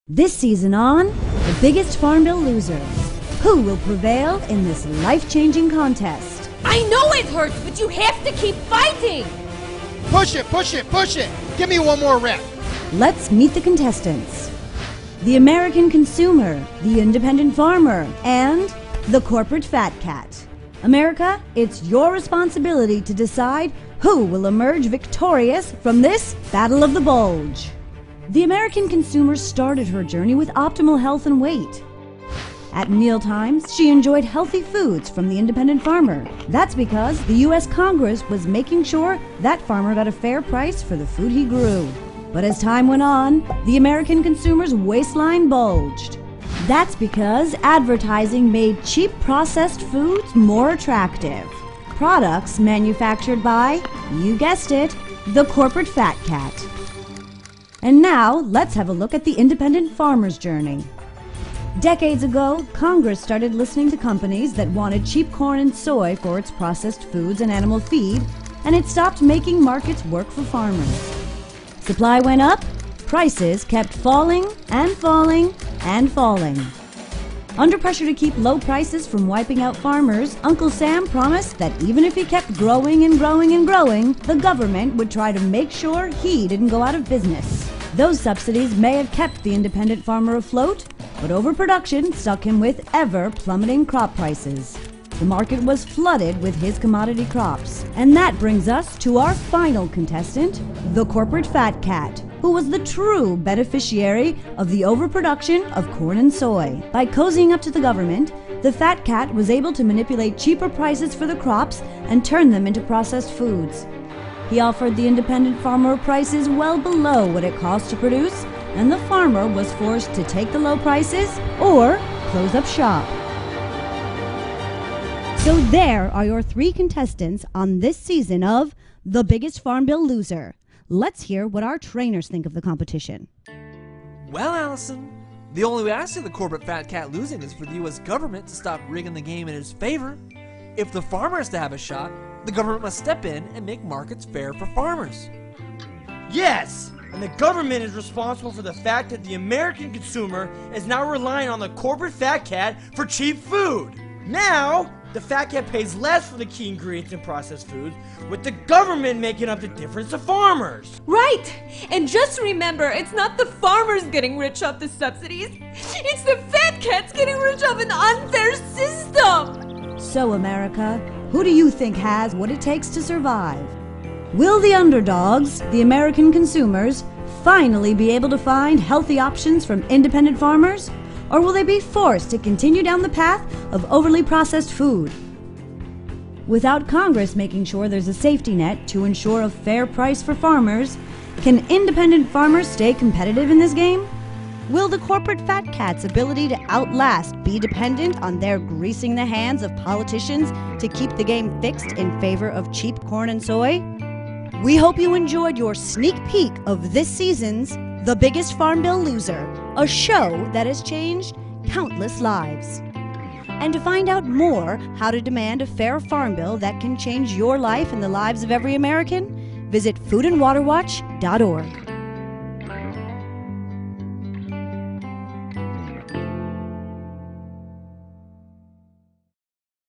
This season on The Biggest Farm Bill Loser. Who will prevail in this life-changing contest? I know it hurts, but you have to keep fighting! Push it, push it, push it! Give me one more rep. Let's meet the contestants. The American consumer, the independent farmer, and the corporate fat cat. America, it's your responsibility to decide who will emerge victorious from this Battle of the Bulge. The American consumer started her journey with optimal health and weight. At mealtimes, she enjoyed healthy foods from the independent farmer. That's because the U.S. Congress was making sure that farmer got a fair price for the food he grew. But as time went on, the American consumer's waistline bulged. That's because advertising made cheap processed foods more attractive. Products manufactured by, you guessed it, the corporate fat cat. And now, let's have a look at the independent farmer's journey. Decades ago, Congress started listening to companies that wanted cheap corn and soy for its processed foods and animal feed, and it stopped making markets work for farmers. Supply went up, prices kept falling and falling and falling. Under pressure to keep low prices from wiping out farmers, Uncle Sam promised that even if he kept growing and growing and growing, the government would try to make sure he didn't go out of business. Those subsidies may have kept the independent farmer afloat, but overproduction stuck him with ever-plummeting crop prices. The market was flooded with his commodity crops. And that brings us to our final contestant, the corporate fat cat, who was the true beneficiary of the overproduction of corn and soy. By cozying up to the government, the fat cat was able to manipulate cheaper prices for the crops and turn them into processed foods. He offered the independent farmer prices well below what it cost to produce, and the farmer was forced to take the low prices or close up shop. So there are your three contestants on this season of The Biggest Farm Bill Loser. Let's hear what our trainers think of the competition. Well, Allison, the only way I see the corporate fat cat losing is for the U.S. government to stop rigging the game in his favor. If the farmer is to have a shot, the government must step in and make markets fair for farmers. Yes! And the government is responsible for the fact that the American consumer is now relying on the corporate fat cat for cheap food. Now, the fat cat pays less for the key ingredients in processed foods, with the government making up the difference to farmers. Right! And just remember, it's not the farmers getting rich off the subsidies. It's the fat cats getting rich off an unfair system! So, America, who do you think has what it takes to survive? Will the underdogs, the American consumers, finally be able to find healthy options from independent farmers? Or will they be forced to continue down the path of overly processed food? Without Congress making sure there's a safety net to ensure a fair price for farmers, can independent farmers stay competitive in this game? Will the corporate fat cat's ability to outlast be dependent on their greasing the hands of politicians to keep the game fixed in favor of cheap corn and soy? We hope you enjoyed your sneak peek of this season's The Biggest Farm Bill Loser, a show that has changed countless lives. And to find out more how to demand a fair farm bill that can change your life and the lives of every American, visit foodandwaterwatch.org.